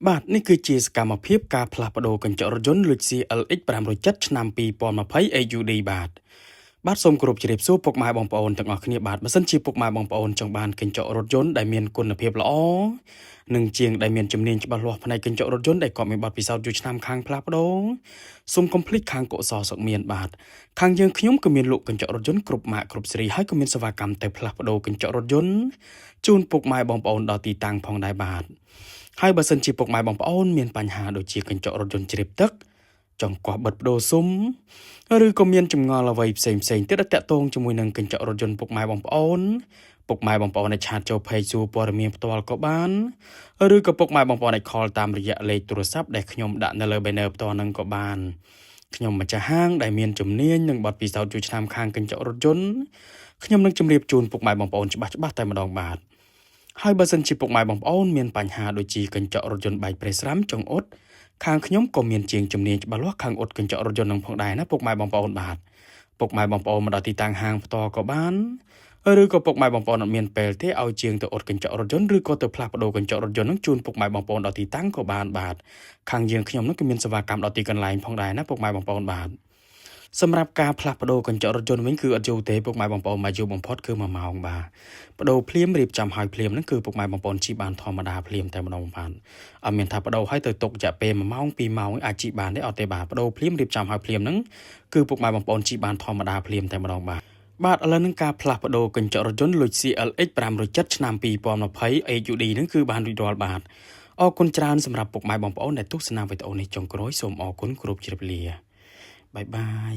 បាទនេះគឺជាសកម្មភាពការផ្លាស់ប្ដូរកញ្ចក់រថយន្ត Luxia LX 507ឆ្នាំ2020 AUD បាទសូមគោរពជម្រាបសួរពុកម៉ែបងប្អូនទាំងអស់គ្នាបាទបើសិនជាពុកម៉ែបងប្អូនចង់បានកញ្ចក់រថយន្តដែលមានគុណភាពល្អនិងជាងដែលមានជំនាញច្បាស់លាស់ផ្នែកកញ្ចក់រថយន្តដែលគាត់មានបទពិសោធន៍យូរឆ្នាំខាងផ្លាស់ប្ដូរសូមកុំភ្លេចខាងកុសលសុខមានបាទខាងយើងខ្ញុំក៏មានលក់កញ្ចក់រថយន្តគ្រប់ម៉ាកគ្រប់ស៊េរីហើយក៏មានសេវាកម្មទៅផ្លាស់ប្ដូរកញ្ចក់រថយន្តជូនពុកម៉ែបងប្អូនដល់ទីតាំងផងដែរបាទហើយបើសិនជាពុកម៉ែបងប្អូនមានបញ្ហាដូចជាកញ្ចក់រថយន្តជ្រាបទឹកចង់កោះបិទបដូរស៊ុំឬក៏មានចម្ងល់អ្វីផ្សេងទៀតដែលតាក់ទងជាមួយនឹងកញ្ចក់រថយន្តពុកម៉ែបងប្អូនអាចឆាតចូល page សួរព័ត៌មានផ្ទាល់ក៏បានឬក៏ពុកម៉ែបងប្អូនអាច call តាមរយៈលេខទូរស័ព្ទដែលខ្ញុំដាក់នៅលើ banner ផ្ទាល់ហ្នឹងក៏បានខ្ញុំម្ចាស់ហាងដែលមានជំនាញនិងបទពិសោធន៍យូរឆ្នាំខាងកញ្ចក់រថយន្តខ្ញុំនឹងជម្រាបជូនពុកម៉ែបងប្អូនច្បាស់តែម្ដងបាទហើយបើសិនជាពុកម៉ែបងប្អូនមានបញ្ហាដូចជាកញ្ចក់រថយន្តបែកប្រេះស្រាំចង្អុតខាងខ្ញុំក៏មានជាងជំនាញច្បាស់លាស់ខាងអ៊ុតកញ្ចក់រថយន្តនឹងផងដែរណាពុកម៉ែបងប្អូនបាទពុកម៉ែបងប្អូនមកដល់ទីតាំងហាងផ្ទាល់ក៏បានឬក៏ពុកម៉ែបងប្អូនអត់មានពេលទេឲ្យជាងទៅអ៊ុតកញ្ចក់រថយន្តឬក៏ទៅផ្លាស់ប្ដូរកញ្ចក់រថយន្តនឹងជូនពុកម៉ែបងប្អូនដល់ទីតាំងក៏បានបាទខាងយើងខ្ញុំនឹងក៏មានសេវាកម្មដល់ទីកន្លែងផងដែរណាពុកម៉ែបងប្អូនបាទសម្រាប់ការផ្លាស់ប្ដូរកញ្ចក់រថយន្តវិញគឺអត់យូរទេពុកម៉ែបងប្អូនមកយូរបំផុតគឺ1ម៉ោងបាទប្ដូរភ្លាមរៀបចំឲ្យភ្លាមហ្នឹងគឺពុកម៉ែបងប្អូនជីបានធម្មតាភ្លាមតែម្ដងបាទអត់មានថាប្ដូរឲ្យទៅទុករយៈពេល1ម៉ោង2ម៉ោងអាចជីបានទេអត់ទេបាទប្ដូរភ្លាមរៀបចំឲ្យភ្លាមហ្នឹងគឺពុកម៉ែបងប្អូនជីបានធម្មតាភ្លាមតែម្ដងបាទឥឡូវនឹងការផ្លាស់ប្ដូរកញ្ចក់រថយន្ត Luxia LX 507ឆ្នាំ2020 AUD ហ្នឹងគឺបានរួចរាល់បាទអរគុណច្រើនសម្រាប់ពុកម៉ែបងប្អូនដែលទស្សនាវីដេអូនេះចុងក្រោយសូមអរគុណគ្រប់ជ្រាបលាបាយបាយ